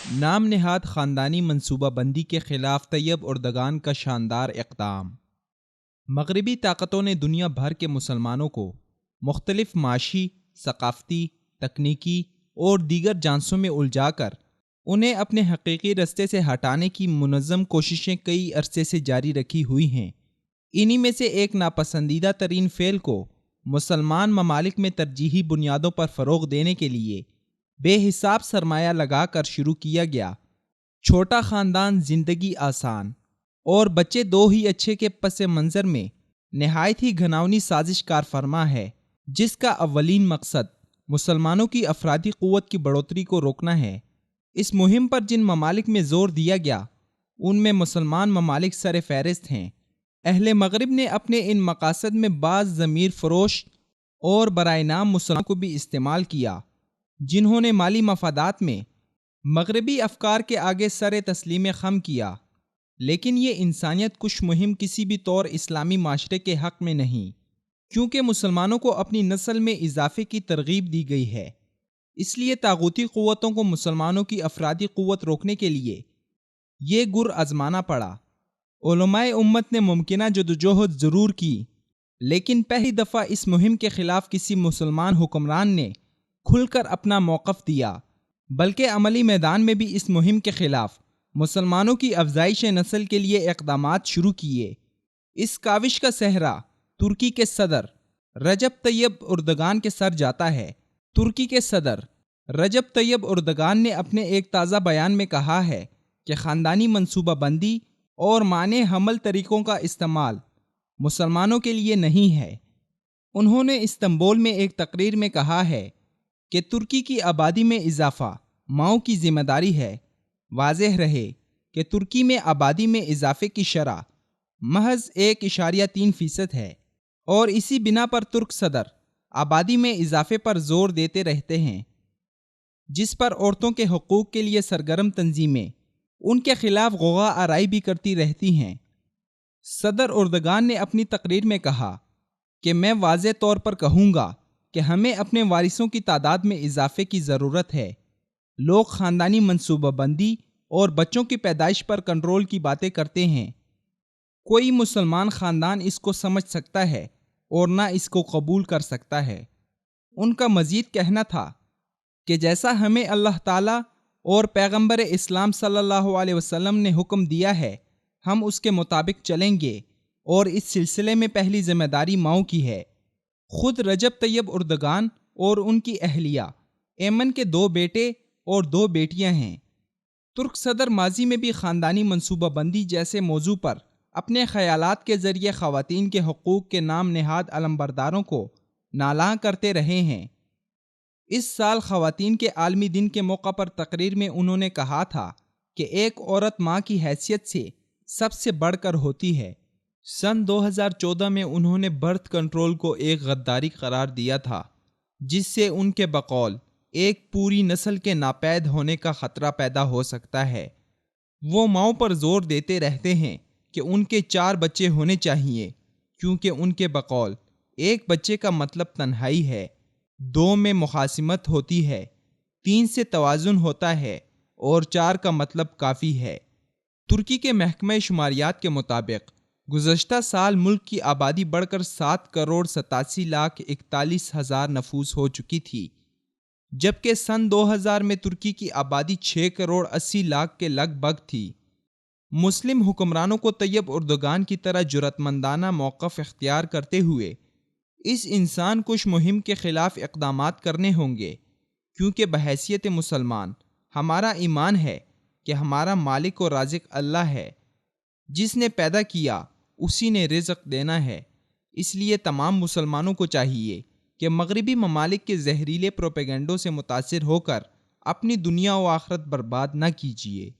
نام نہاد خاندانی منصوبہ بندی کے خلاف طیب اردگان کا شاندار اقدام۔ مغربی طاقتوں نے دنیا بھر کے مسلمانوں کو مختلف معاشی، ثقافتی، تکنیکی اور دیگر جانسوں میں الجھا کر انہیں اپنے حقیقی رستے سے ہٹانے کی منظم کوششیں کئی عرصے سے جاری رکھی ہوئی ہیں۔ انہی میں سے ایک ناپسندیدہ ترین فعل کو مسلمان ممالک میں ترجیحی بنیادوں پر فروغ دینے کے لیے بے حساب سرمایہ لگا کر شروع کیا گیا چھوٹا خاندان زندگی آسان اور بچے دو ہی اچھے کے پس منظر میں نہایت ہی گھناؤنی سازش کار فرما ہے، جس کا اولین مقصد مسلمانوں کی افرادی قوت کی بڑھوتری کو روکنا ہے۔ اس مہم پر جن ممالک میں زور دیا گیا ان میں مسلمان ممالک سر فہرست ہیں۔ اہل مغرب نے اپنے ان مقاصد میں بعض ضمیر فروش اور برائے نام مسلمانوں کو بھی استعمال کیا، جنہوں نے مالی مفادات میں مغربی افکار کے آگے سر تسلیم خم کیا، لیکن یہ انسانیت کش مہم کسی بھی طور اسلامی معاشرے کے حق میں نہیں، کیونکہ مسلمانوں کو اپنی نسل میں اضافے کی ترغیب دی گئی ہے۔ اس لیے طاغوتی قوتوں کو مسلمانوں کی افرادی قوت روکنے کے لیے یہ گر آزمانا پڑا۔ علماء امت نے ممکنہ جدوجہد ضرور کی، لیکن پہلی دفعہ اس مہم کے خلاف کسی مسلمان حکمران نے کھل کر اپنا موقف دیا، بلکہ عملی میدان میں بھی اس مہم کے خلاف مسلمانوں کی افزائش نسل کے لیے اقدامات شروع کیے۔ اس کاوش کا صحرا ترکی کے صدر رجب طیب اردگان کے سر جاتا ہے۔ ترکی کے صدر رجب طیب اردگان نے اپنے ایک تازہ بیان میں کہا ہے کہ خاندانی منصوبہ بندی اور معنی حمل طریقوں کا استعمال مسلمانوں کے لیے نہیں ہے۔ انہوں نے استنبول میں ایک تقریر میں کہا ہے کہ ترکی کی آبادی میں اضافہ ماؤں کی ذمہ داری ہے۔ واضح رہے کہ ترکی میں آبادی میں اضافے کی شرح محض 1.3% ہے، اور اسی بنا پر ترک صدر آبادی میں اضافے پر زور دیتے رہتے ہیں، جس پر عورتوں کے حقوق کے لیے سرگرم تنظیمیں ان کے خلاف غوغا آرائی بھی کرتی رہتی ہیں۔ صدر اردگان نے اپنی تقریر میں کہا کہ میں واضح طور پر کہوں گا کہ ہمیں اپنے وارثوں کی تعداد میں اضافے کی ضرورت ہے۔ لوگ خاندانی منصوبہ بندی اور بچوں کی پیدائش پر کنٹرول کی باتیں کرتے ہیں۔ کوئی مسلمان خاندان اس کو سمجھ سکتا ہے اور نہ اس کو قبول کر سکتا ہے۔ ان کا مزید کہنا تھا کہ جیسا ہمیں اللہ تعالیٰ اور پیغمبر اسلام صلی اللہ علیہ وسلم نے حکم دیا ہے ہم اس کے مطابق چلیں گے، اور اس سلسلے میں پہلی ذمہ داری ماؤں کی ہے۔ خود رجب طیب اردگان اور ان کی اہلیہ ایمن کے 2 بیٹے اور 2 بیٹیاں ہیں۔ ترک صدر ماضی میں بھی خاندانی منصوبہ بندی جیسے موضوع پر اپنے خیالات کے ذریعے خواتین کے حقوق کے نام نہاد علمبرداروں کو نالاں کرتے رہے ہیں۔ اس سال خواتین کے عالمی دن کے موقع پر تقریر میں انہوں نے کہا تھا کہ ایک عورت ماں کی حیثیت سے سب سے بڑھ کر ہوتی ہے۔ سن 2014 میں انہوں نے برتھ کنٹرول کو ایک غداری قرار دیا تھا، جس سے ان کے بقول ایک پوری نسل کے ناپید ہونے کا خطرہ پیدا ہو سکتا ہے۔ وہ ماؤں پر زور دیتے رہتے ہیں کہ ان کے 4 بچے ہونے چاہیے، کیونکہ ان کے بقول ایک بچے کا مطلب تنہائی ہے، 2 میں مخاصمت ہوتی ہے، 3 سے توازن ہوتا ہے، اور 4 کا مطلب کافی ہے۔ ترکی کے محکمہ شماریات کے مطابق گزشتہ سال ملک کی آبادی بڑھ کر 7,87,41,000 نفوس ہو چکی تھی، جبکہ سن 2000 میں ترکی کی آبادی 6,80,00,000 کے لگ بھگ تھی۔ مسلم حکمرانوں کو طیب اردگان کی طرح جرأتمندانہ موقف اختیار کرتے ہوئے اس انسان کش مہم کے خلاف اقدامات کرنے ہوں گے، کیونکہ بحیثیت مسلمان ہمارا ایمان ہے کہ ہمارا مالک و رازق اللہ ہے، جس نے پیدا کیا اسی نے رزق دینا ہے۔ اس لیے تمام مسلمانوں کو چاہیے کہ مغربی ممالک کے زہریلے پروپیگنڈوں سے متاثر ہو کر اپنی دنیا و آخرت برباد نہ کیجیے۔